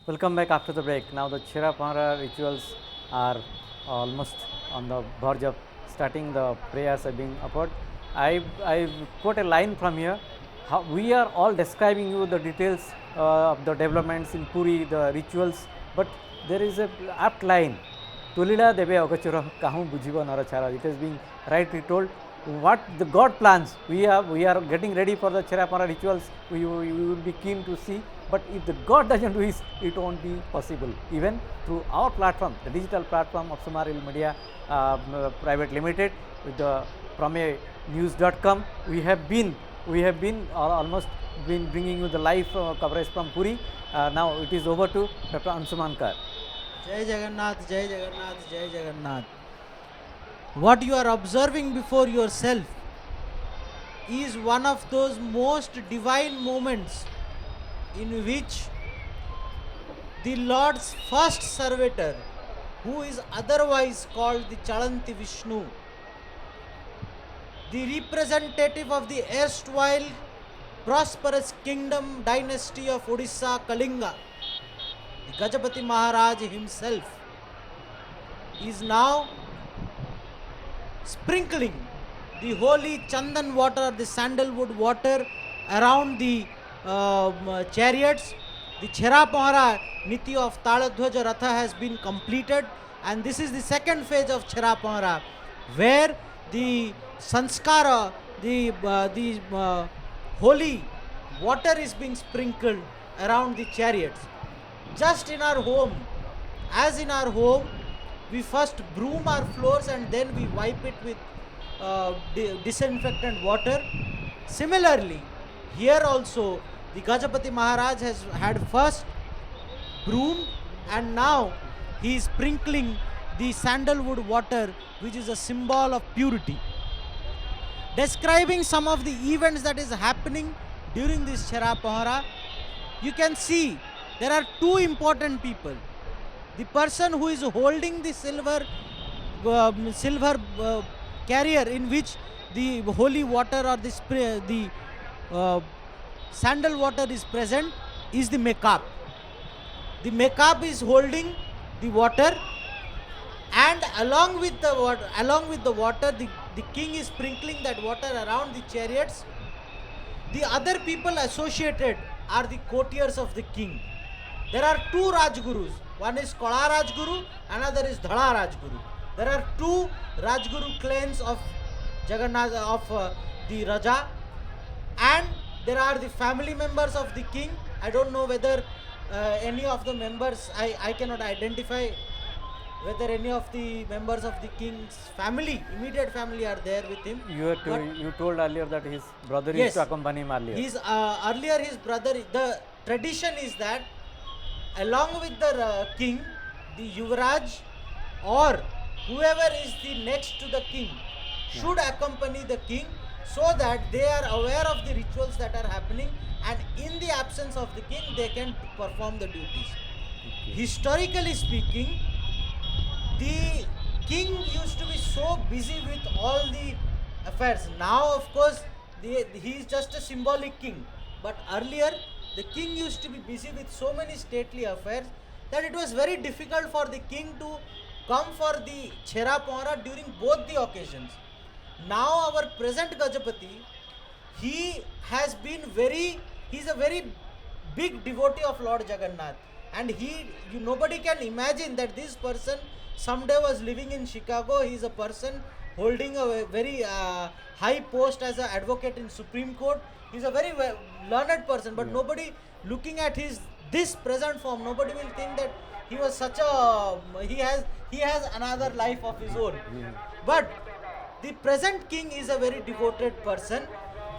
Welcome back after the break. Now the Chhera Panhara rituals are almost on the verge of starting. The prayers are being offered. I quote a line from here. How we are all describing you the details of the developments in Puri, the rituals, but there is a apt line. Tulila debe agachura kahu bujiba narachara. It is being rightly told. What the God plans, we are getting ready for the Chhera Panhara rituals. We will be keen to see. But if the God doesn't do it, it won't be possible. Even through our platform, the digital platform of Sumaril Media Private Limited, with the pramenews.com, we have been almost been bringing you the live coverage from Puri. Now it is over to Dr. Ansuman Kar. Jai Jagannath, Jai Jagannath, Jai Jagannath. What you are observing before yourself is one of those most divine moments in which the Lord's first servitor, who is otherwise called the Chalanti Vishnu, the representative of the erstwhile prosperous kingdom dynasty of Odisha Kalinga, the Gajapati Maharaja himself, is now sprinkling the holy chandan water, the sandalwood water around the chariots. The Chhera Panhara Niti of Taladhwaja Ratha has been completed, and this is the second phase of Chhera Panhara, where the sanskara, the holy water is being sprinkled around the chariots. Just in our home, as in our home, we first broom our floors and then we wipe it with disinfectant water. Similarly, here also the Gajapati Maharaj has had first broomed, and now he is sprinkling the sandalwood water, which is a symbol of purity. Describing some of the events that is happening during this Chhera Panhara, you can see there are two important people. The person who is holding the silver carrier in which the holy water or the sandal water is present is the Mekab. The Mekab is holding the water, and along with the water, the king is sprinkling that water around the chariots. The other people associated are the courtiers of the king. There are two Rajgurus. One is Kala Rajguru, another is Dhala Rajguru. There are two Rajguru clans of Jagannath, of the Raja, and there are the family members of the king. I don't know whether any of the members, I cannot identify whether any of the members of the king's family, immediate family, are there with him. You told earlier that his brother Yes, used to accompany him earlier. Earlier his brother. The tradition is that along with the king, the Yuvraj or whoever is the next to the king should accompany the king, so that they are aware of the rituals that are happening, and in the absence of the king they can perform the duties. Okay. Historically speaking, the king used to be so busy with all the affairs. Now of course he is just a symbolic king, but earlier the king used to be busy with so many stately affairs that it was very difficult for the king to come for the Chhera Panhara during both the occasions. Now our present Gajapati, he has been he's a very big devotee of Lord Jagannath, and nobody can imagine that this person someday was living in Chicago. He is a person holding a very high post as an advocate in Supreme Court. He's a very learned person, but nobody looking at this present form, nobody will think that he was such a he has another life of his own. But the present king is a very devoted person.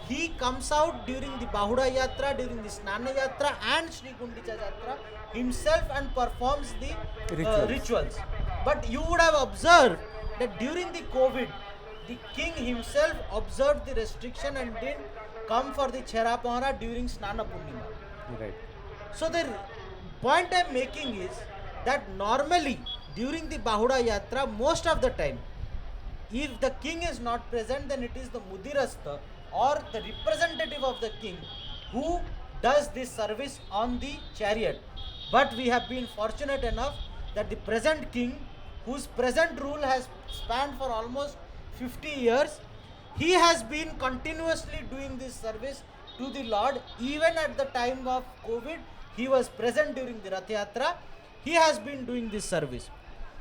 He comes out during the Bahuda Yatra, during the Snana Yatra and Sri Gundicha Yatra himself and performs the rituals. But you would have observed that during the COVID, the king himself observed the restriction and didn't come for the Chhera Panhara during Snana Purnima. Right. So the point I am making is that normally during the Bahuda Yatra, most of the time, if the king is not present, then it is the Mudirastha or the representative of the king who does this service on the chariot. But we have been fortunate enough that the present king, whose present rule has spanned for almost 50 years, he has been continuously doing this service to the Lord. Even at the time of COVID, he was present during the Rath Yatra. He has been doing this service.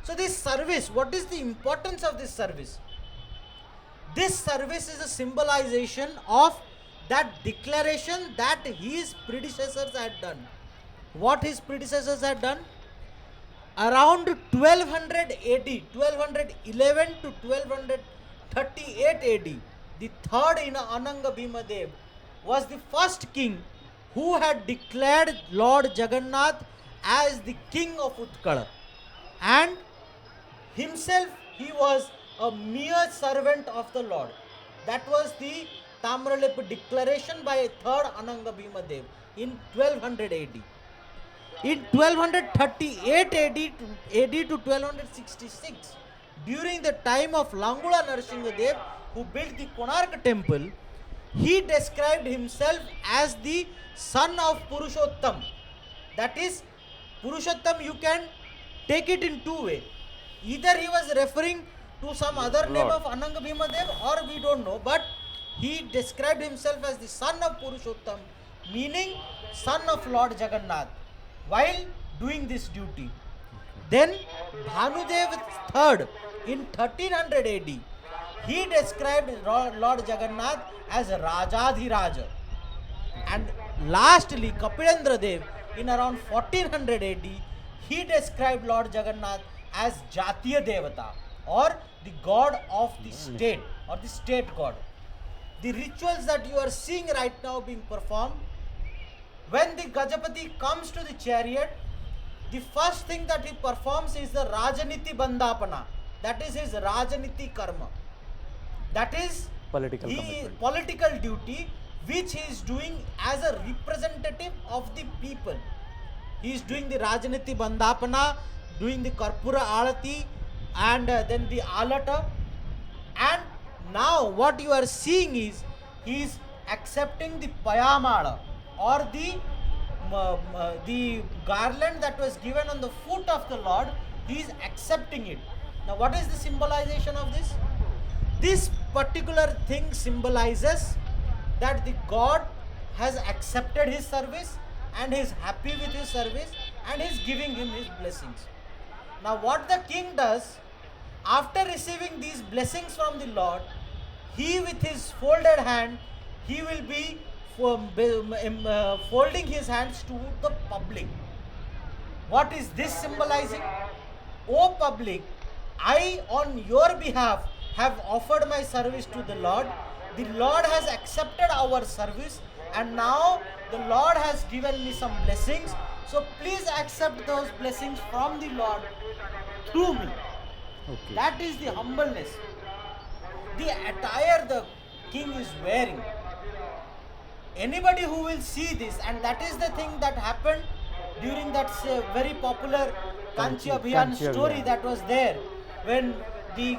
So this service, what is the importance of this service? This service is a symbolization of that declaration that his predecessors had done. What his predecessors had done? Around 1200 AD, 1211 to 1238 AD, the third in Ananga Bhimadev was the first king who had declared Lord Jagannath as the king of Utkala. And himself, he was a mere servant of the Lord. That was the Tamralip declaration by third Ananga Bhimadev in 1200 AD. In 1238 AD to 1266, during the time of Langula Narasimhadev, who built the Konark temple, he described himself as the son of Purushottam. That is, Purushottam, you can take it in two ways. Either he was referring to some other name of Ananga Bhimadev, or we don't know, but he described himself as the son of Purushottam, meaning son of Lord Jagannath, while doing this duty. Then Bhanudev III in 1300 AD, he described Lord Jagannath as Rajadhiraja. And lastly, Kapilendra Dev in around 1400 AD, he described Lord Jagannath as Jatiya Devata, or the god of the state, or the state god. The rituals that you are seeing right now being performed, when the Gajapati comes to the chariot, the first thing that he performs is the Rajaniti Bandapana. That is his Rajaniti Karma. That is Political he commitment. political duty which he is doing as a representative of the people. He is doing the Rajaniti Bandapana, doing the Karpura Alati, and then the Alata. And now what you are seeing is he is accepting the Payamala, or the garland that was given on the foot of the Lord. He is accepting it. Now what is the symbolization of this? This particular thing symbolizes that the God has accepted his service and is happy with his service and is giving him his blessings. Now what the king does, after receiving these blessings from the Lord, he with his folded hand, he will be folding his hands to the public. What is this symbolizing? O public, I on your behalf have offered my service to the Lord. The Lord has accepted our service, and now the Lord has given me some blessings. So please accept those blessings from the Lord through me. Okay. That is the humbleness. The attire the king is wearing. Anybody who will see this, and that is the thing that happened during that very popular Kanchi Abhiyan Kanchi story Abhiyan. that was there, when the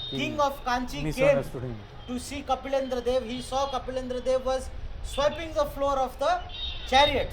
king of Kanchi came misunderstood him. to see Kapilendra Dev. He saw Kapilendra Dev was swiping the floor of the chariot.